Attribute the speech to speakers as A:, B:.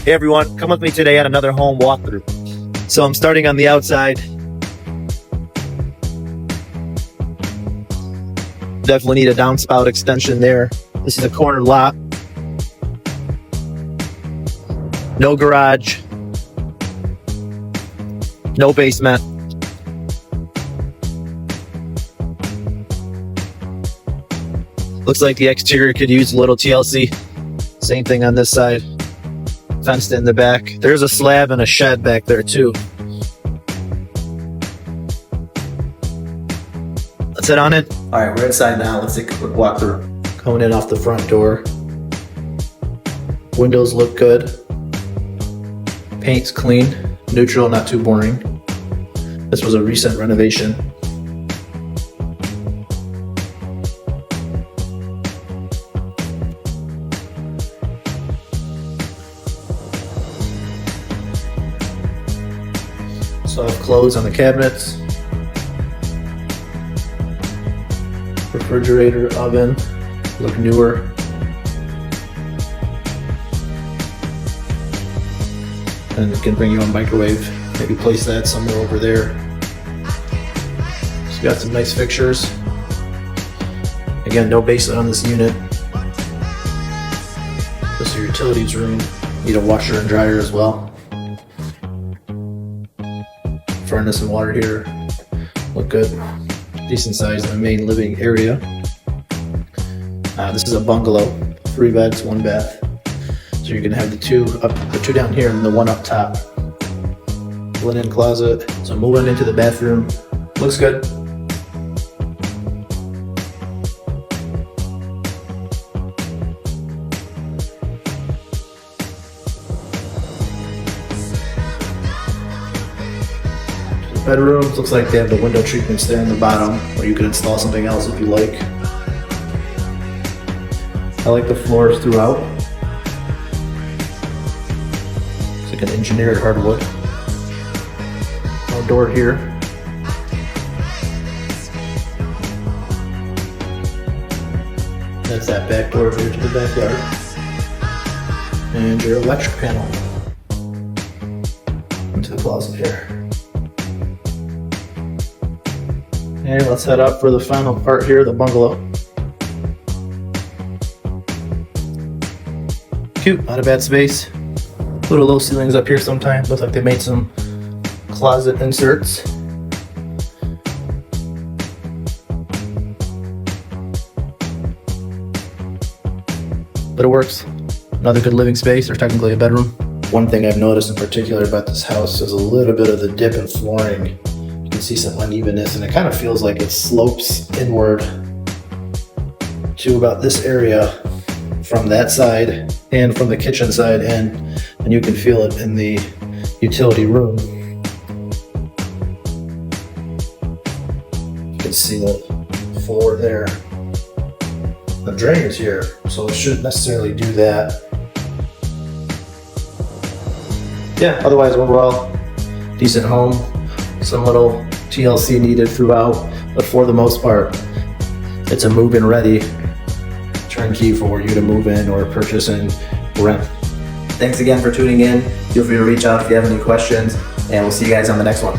A: Hey everyone, come with me today on another home walkthrough. So I'm starting on the outside. Definitely need a downspout extension there. This is a corner lot. No garage. No basement. Looks like the exterior could use a little TLC. Same thing on this side. Fenced in the back. There's a slab and a shed back there too. Let's head on in. All right, we're inside now. Let's take a quick walk through. Coming in off the front door. Windows look good. Paint's clean. Neutral, not too boring. This was a recent renovation. Soft clothes on the cabinets. Refrigerator, oven, look newer. And it can bring your own microwave. Maybe place that somewhere over there. So you got some nice fixtures. Again, no basement on this unit. This is your utilities room. Need a washer and dryer as well. Furnace and water heater look good. Decent size in the main living area. This is a bungalow, 3 beds, 1 bath. So you're gonna have the two down here and the one up top. Linen closet. So moving into the bathroom, looks good. Bedrooms, looks like they have the window treatments there in the bottom, or you can install something else if you like. I like the floors throughout. It's like an engineered hardwood. No door here. That's that back door here to the backyard. And your electric panel into the closet here. And let's head up for the final part here, the bungalow. Cute, not a bad space. Little low ceilings up here sometimes. Looks like they made some closet inserts. But it works. Another good living space, or technically a bedroom. One thing I've noticed in particular about this house is a little bit of the dip in flooring. You can see some unevenness, and it kind of feels like it slopes inward to about this area from that side and from the kitchen side, and you can feel it in the utility room. You can see the floor there. The drain is here, so it shouldn't necessarily do that. Yeah, otherwise overall, decent home. Some little TLC needed throughout, but for the most part, it's a move-in ready turnkey for you to move in or purchase and rent. Thanks again for tuning in. Feel free to reach out if you have any questions, and we'll see you guys on the next one.